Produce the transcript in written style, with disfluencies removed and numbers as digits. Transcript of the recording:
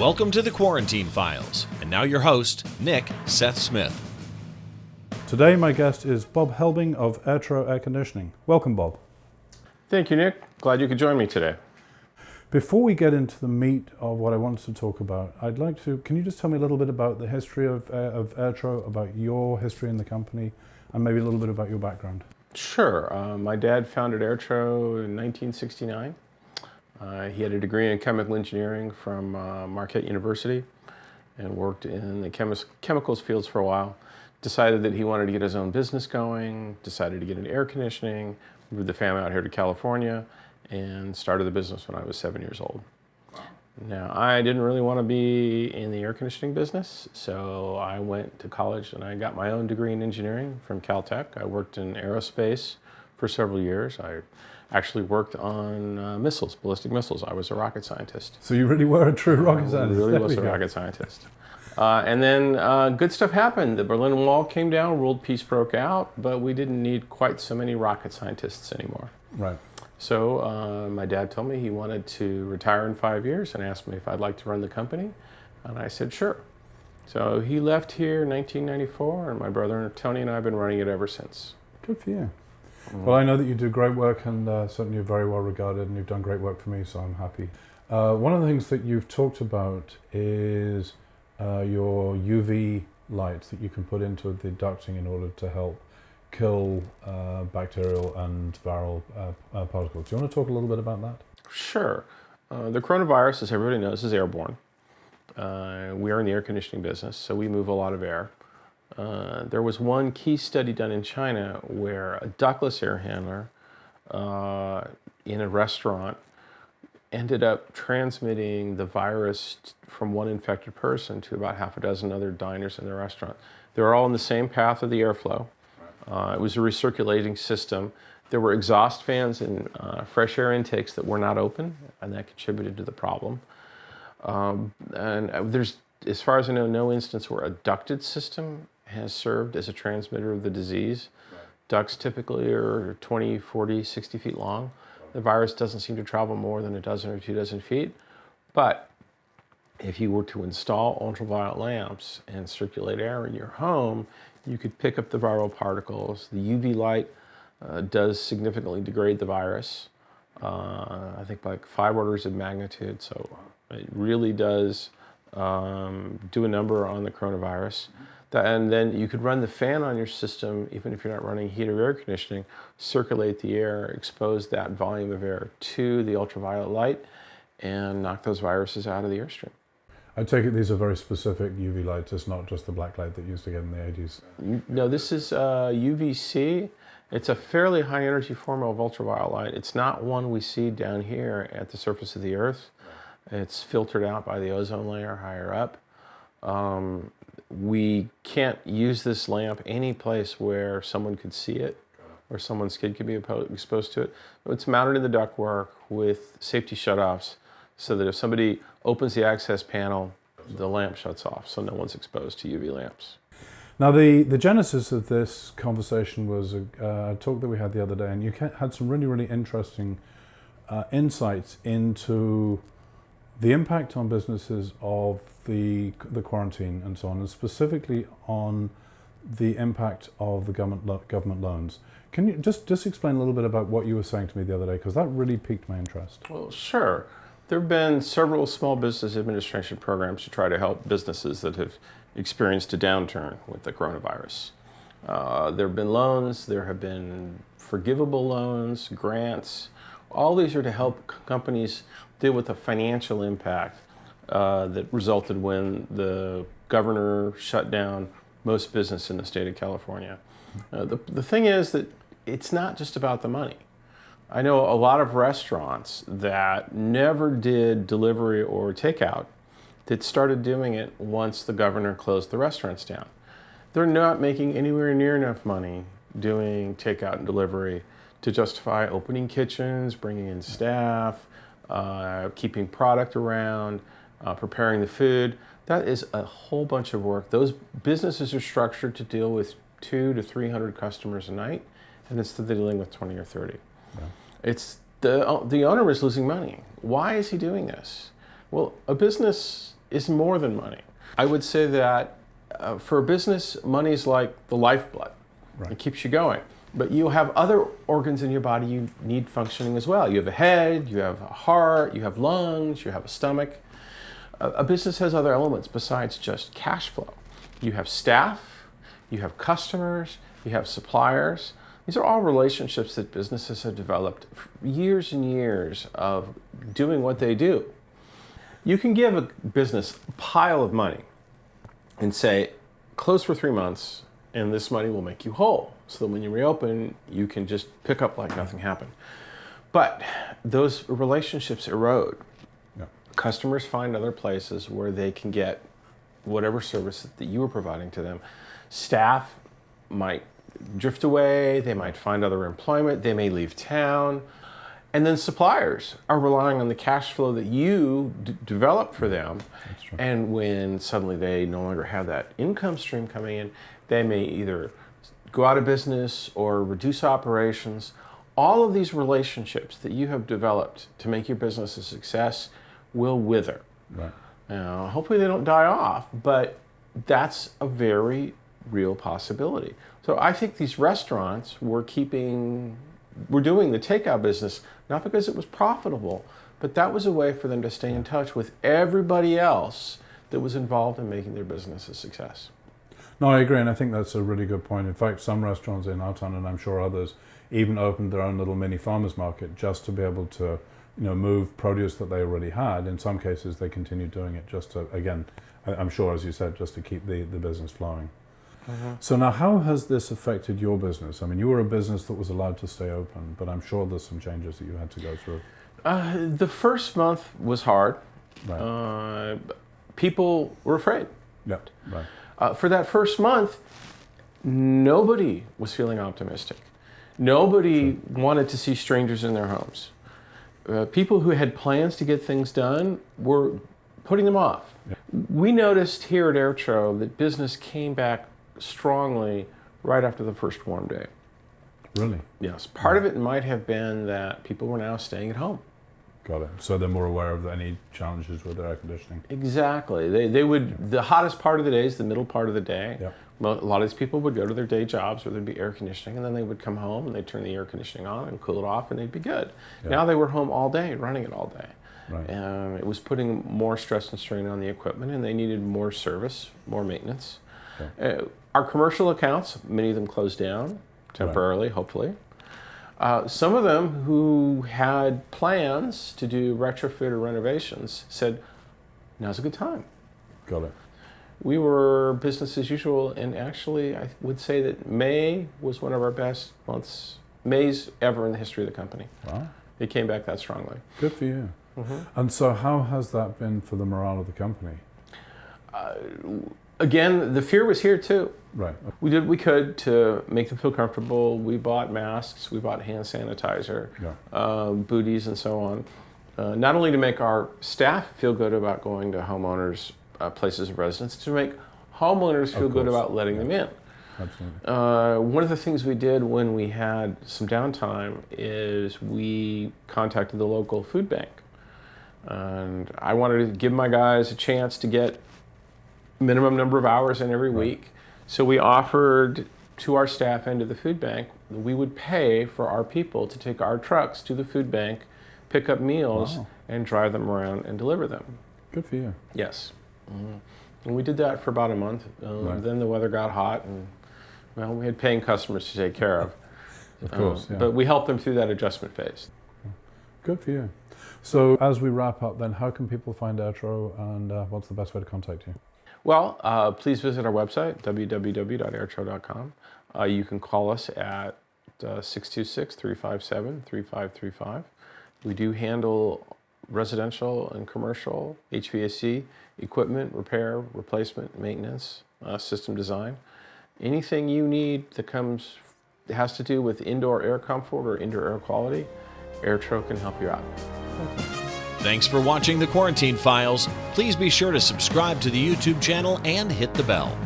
Welcome to the Quarantine Files, and now your host, Nick Seth Smith. Today my guest is Bob Helbing of Air-Tro Air Conditioning. Welcome, Bob. Thank you, Nick. Glad you could join me today. Before we get into the meat of what I wanted to talk about, can you just tell me a little bit about the history of Air-Tro, about your history in the company, and maybe a little bit about your background? Sure. My dad founded Air-Tro in 1969. He had a degree in chemical engineering from Marquette University and worked in the chemicals fields for a while. Decided that he wanted to get his own business going, decided to get into air conditioning, moved the family out here to California, and started the business when I was 7 years old. Now, I didn't really want to be in the air conditioning business, so I went to college and I got my own degree in engineering from Caltech. I worked in aerospace for several years. I actually worked on missiles, ballistic missiles. I was a rocket scientist. So you really were a true rocket scientist. I really was a rocket scientist. And then good stuff happened. The Berlin Wall came down, world peace broke out, but we didn't need quite so many rocket scientists anymore. Right. So my dad told me he wanted to retire in 5 years and asked me if I'd like to run the company. And I said, sure. So he left here in 1994, and my brother Tony and I have been running it ever since. Good for you. Well, I know that you do great work, and certainly you're very well regarded, and you've done great work for me, so I'm happy. One of the things that you've talked about is your UV lights that you can put into the ducting in order to help kill bacterial and viral particles. Do you want to talk a little bit about that? Sure. The coronavirus, as everybody knows, is airborne. We are in the air conditioning business, so we move a lot of air. There was one key study done in China where a ductless air handler in a restaurant ended up transmitting the virus from one infected person to about half a dozen other diners in the restaurant. They were all in the same path of the airflow. It was a recirculating system. There were exhaust fans and fresh air intakes that were not open, and that contributed to the problem. And there's, as far as I know, no instance where a ducted system has served as a transmitter of the disease. Right. Ducts typically are 20, 40, 60 feet long. The virus doesn't seem to travel more than a dozen or 2 dozen feet. But if you were to install ultraviolet lamps and circulate air in your home, you could pick up the viral particles. The UV light does significantly degrade the virus, I think by like 5 orders of magnitude. So it really does do a number on the coronavirus. And then you could run the fan on your system, even if you're not running heat or air conditioning, circulate the air, expose that volume of air to the ultraviolet light, and knock those viruses out of the airstream. I take it these are very specific UV lights. It's not just the black light that you used to get in the 80s. No, this is UVC. It's a fairly high energy form of ultraviolet light. It's not one we see down here at the surface of the Earth. It's filtered out by the ozone layer higher up. We can't use this lamp any place where someone could see it or someone's kid could be exposed to it. It's mounted in the ductwork with safety shutoffs so that if somebody opens the access panel, the lamp shuts off so no one's exposed to UV lamps. Now, the genesis of this conversation was a talk that we had the other day, and you had some really, really interesting insights into the impact on businesses of the quarantine and so on, and specifically on the impact of the government loans. Can you just explain a little bit about what you were saying to me the other day, because that really piqued my interest. Well, sure. There have been several small business administration programs to try to help businesses that have experienced a downturn with the coronavirus. There have been loans, there have been forgivable loans, grants. All these are to help companies deal with the financial impact that resulted when the governor shut down most business in the state of California. The thing is that it's not just about the money. I know a lot of restaurants that never did delivery or takeout that started doing it once the governor closed the restaurants down. They're not making anywhere near enough money doing takeout and delivery to justify opening kitchens, bringing in staff, keeping product around, preparing the food. That is a whole bunch of work. Those businesses are structured to deal with 200 to 300 customers a night, and instead they're dealing with 20 or 30. Yeah. The owner is losing money. Why is he doing this? Well, a business is more than money. I would say that for a business, money is like the lifeblood. Right. It keeps you going. But you have other organs in your body you need functioning as well. You have a head, you have a heart, you have lungs, you have a stomach. A business has other elements besides just cash flow. You have staff, you have customers, you have suppliers. These are all relationships that businesses have developed for years and years of doing what they do. You can give a business a pile of money and say, close for 3 months, and this money will make you whole. So that when you reopen, you can just pick up like nothing happened. But those relationships erode. Yeah. Customers find other places where they can get whatever service that you were providing to them. Staff might drift away, they might find other employment, they may leave town. And then suppliers are relying on the cash flow that you develop for them. That's true. And when suddenly they no longer have that income stream coming in, they may either go out of business or reduce operations. All of these relationships that you have developed to make your business a success will wither. Right. Now, hopefully they don't die off, but that's a very real possibility. So I think these restaurants were doing the takeout business, not because it was profitable, but that was a way for them to stay in touch with everybody else that was involved in making their business a success. No, I agree, and I think that's a really good point. In fact, some restaurants in our town, and I'm sure others, even opened their own little mini farmers market just to be able to, move produce that they already had. In some cases, they continued doing it just to, again, I'm sure, as you said, just to keep the business flowing. Mm-hmm. So now, how has this affected your business? I mean, you were a business that was allowed to stay open, but I'm sure there's some changes that you had to go through. The first month was hard. Right. People were afraid. Yeah, right. For that first month, nobody was feeling optimistic. Nobody wanted to see strangers in their homes. People who had plans to get things done were putting them off. Yeah. We noticed here at Air-Tro that business came back strongly right after the first warm day. Really? Yes. Part of it might have been that people were now staying at home. Got it. So they're more aware of any challenges with their air conditioning. Exactly. They would, the hottest part of the day is the middle part of the day. Yep. Well, a lot of these people would go to their day jobs where there'd be air conditioning, and then they would come home and they'd turn the air conditioning on and cool it off, and they'd be good. Yep. Now they were home all day, running it all day. Right. It was putting more stress and strain on the equipment, and they needed more service, more maintenance. Yeah. Our commercial accounts, many of them closed down temporarily, hopefully. Some of them who had plans to do retrofit or renovations said, now's a good time. Got it. We were business as usual, and actually I would say that May was one of our best months, Mays ever in the history of the company. Wow. It came back that strongly. Good for you. Mm-hmm. And so how has that been for the morale of the company? Again, the fear was here too. Right. We did what we could to make them feel comfortable. We bought masks, we bought hand sanitizer, booties, and so on. Not only to make our staff feel good about going to homeowners' places of residence, to make homeowners feel good about letting them in. Absolutely. One of the things we did when we had some downtime is we contacted the local food bank. And I wanted to give my guys a chance to get minimum number of hours in every week. So we offered to our staff and to the food bank, we would pay for our people to take our trucks to the food bank, pick up meals, and drive them around and deliver them. Good for you. Yes. Mm-hmm. And we did that for about a month. Then the weather got hot, and well, we had paying customers to take care of. Of course, yeah. But we helped them through that adjustment phase. Good for you. So as we wrap up then, how can people find Air-Tro, and what's the best way to contact you? Well, please visit our website, www.airtro.com. You can call us at 626-357-3535. We do handle residential and commercial HVAC equipment, repair, replacement, maintenance, system design. Anything you need that has to do with indoor air comfort or indoor air quality, Air-Tro can help you out. Thanks for watching The Quarantine Files. Please be sure to subscribe to the YouTube channel and hit the bell.